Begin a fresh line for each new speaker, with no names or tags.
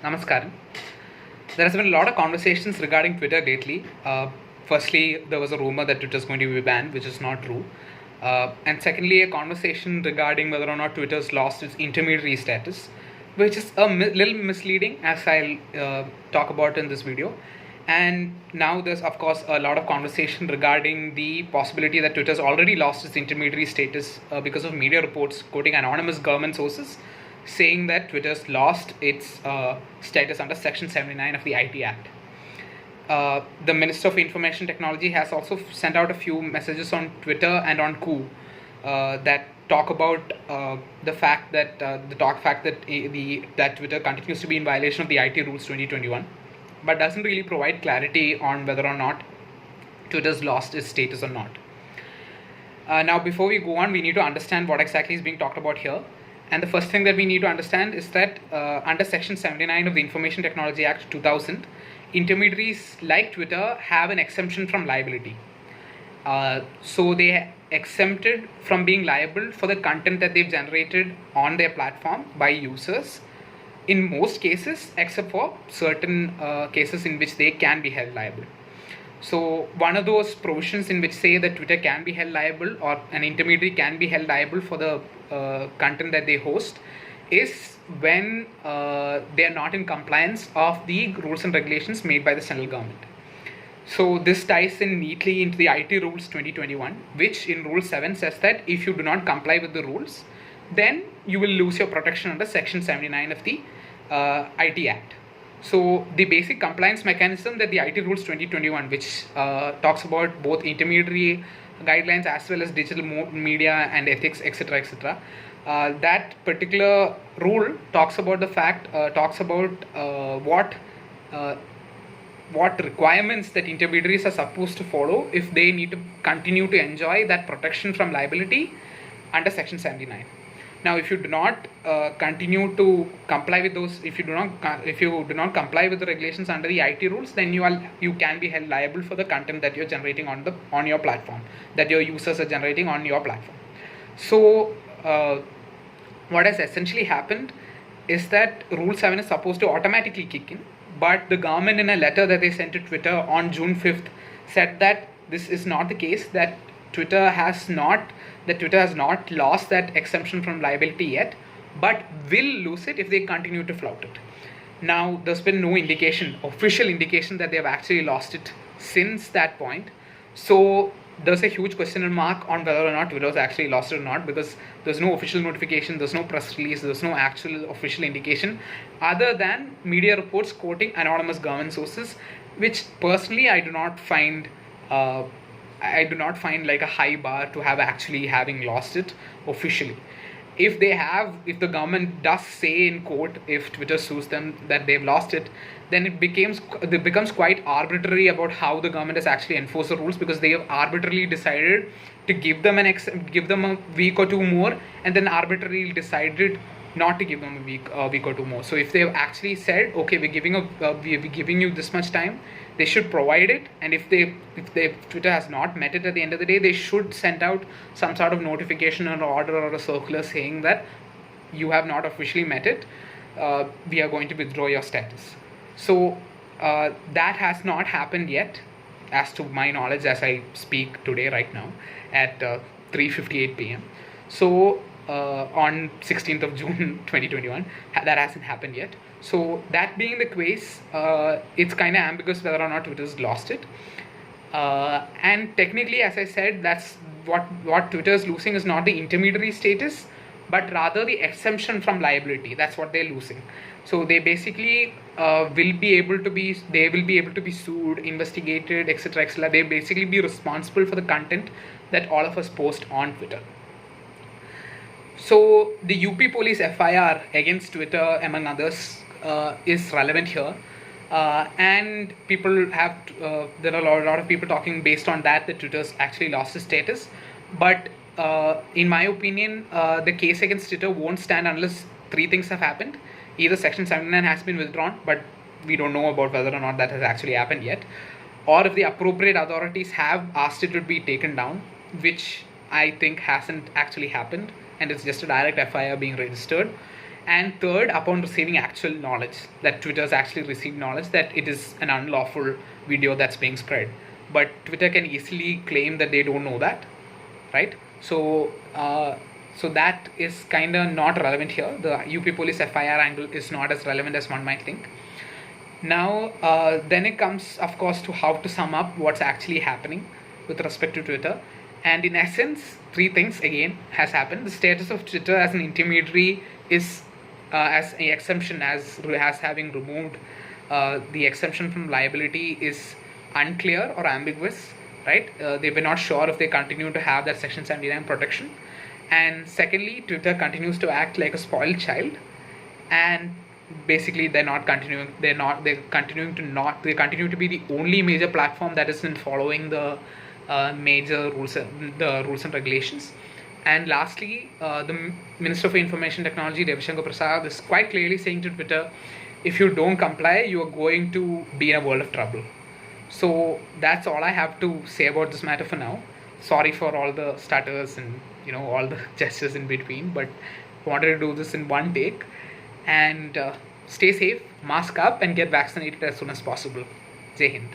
Namaskaram. There has been a lot of conversations regarding Twitter lately. Firstly, there was a rumor that Twitter is going to be banned, which is not true. And secondly, a conversation regarding whether or not Twitter's lost its intermediary status, which is a little misleading, as I'll talk about in this video. And now there's, of course, a lot of conversation regarding the possibility that Twitter's already lost its intermediary status because of media reports quoting anonymous government sources saying that Twitter's lost its status under Section 79 of the IT Act. The Minister of Information Technology has also sent out a few messages on Twitter and on Coup that talk about the fact that that Twitter continues to be in violation of the IT Rules 2021, but doesn't really provide clarity on whether or not Twitter's lost its status or not. Now, before we go on, we need to understand what exactly is being talked about here. And the first thing that we need to understand is that under Section 79 of the Information Technology Act 2000, intermediaries like Twitter have an exemption from liability. So they exempted from being liable for the content that they've generated on their platform by users in most cases, except for certain cases in which they can be held liable. So one of those provisions in which say that Twitter can be held liable or an intermediary can be held liable for the content that they host is when they are not in compliance of the rules and regulations made by the central government. So this ties in neatly into the IT Rules 2021, which in Rule 7 says that if you do not comply with the rules, then you will lose your protection under Section 79 of the IT Act. So the basic compliance mechanism that the IT Rules 2021, which talks about both intermediary guidelines as well as digital media and ethics, etc., that particular rule talks about the fact, what requirements that intermediaries are supposed to follow if they need to continue to enjoy that protection from liability under Section 79. Now, if you do not continue to comply with those, if you do not comply with the regulations under the IT rules, then you can be held liable for the content that you're generating on your platform, that your users are generating on your platform. So, what has essentially happened is that Rule 7 is supposed to automatically kick in, but the government, in a letter that they sent to Twitter on June 5th, said that this is not the case, that Twitter has not lost that exemption from liability yet, but will lose it if they continue to flout it. Now, there's been no official indication that they have actually lost it since that point. So there's a huge question mark on whether or not Twitter has actually lost it or not, because there's no official notification, there's no press release, there's no actual official indication other than media reports quoting anonymous government sources, which personally I do not find like a high bar to have actually having lost it officially. If the government does say in court, if Twitter sues them that they've lost it, then it becomes quite arbitrary about how the government has actually enforced the rules, because they have arbitrarily decided to give them a week or two more, and then arbitrarily decided not to give them a week or two more. So if they've actually said, okay, we're giving you this much time, they should provide it. And if Twitter has not met it at the end of the day, they should send out some sort of notification or order or a circular saying that you have not officially met it. We are going to withdraw your status. So that has not happened yet, as to my knowledge, as I speak today right now at 3:58 p.m. So on 16th of June 2021, that hasn't happened yet. So that being the case, it's kind of ambiguous whether or not Twitter's lost it. And technically, as I said, that's what Twitter's losing is not the intermediary status, but rather the exemption from liability. That's what they're losing. So they basically will be able to be sued, investigated, etc., etc. They basically be responsible for the content that all of us post on Twitter. So the UP police FIR against Twitter, among others, is relevant here, and people have there are a lot of people talking based on that Twitter's actually lost its status. But in my opinion, the case against Twitter won't stand unless three things have happened. Either Section 79 has been withdrawn, but we don't know about whether or not that has actually happened yet, or if the appropriate authorities have asked it to be taken down, which I think hasn't actually happened, and it's just a direct FIR being registered. And third, upon receiving actual knowledge that Twitter's actually received knowledge that it is an unlawful video that's being spread. But Twitter can easily claim that they don't know that, right? So that is kind of not relevant here. The UP police FIR angle is not as relevant as one might think. Now, then it comes, of course, to how to sum up what's actually happening with respect to Twitter. And in essence, three things again has happened. The status of Twitter as an intermediary is as an exemption, as having removed the exemption from liability is unclear or ambiguous, right? They were not sure if they continue to have that Section 79 protection. And secondly, Twitter continues to act like a spoiled child, and basically they continue to be the only major platform that isn't following the major rules and regulations. And lastly, the Minister for Information Technology, Ravi Shankar Prasad, is quite clearly saying to Twitter, if you don't comply, you are going to be in a world of trouble. So that's all I have to say about this matter for now. Sorry for all the stutters and all the gestures in between, but wanted to do this in one take. And stay safe, mask up, and get vaccinated as soon as possible. Jai Hind.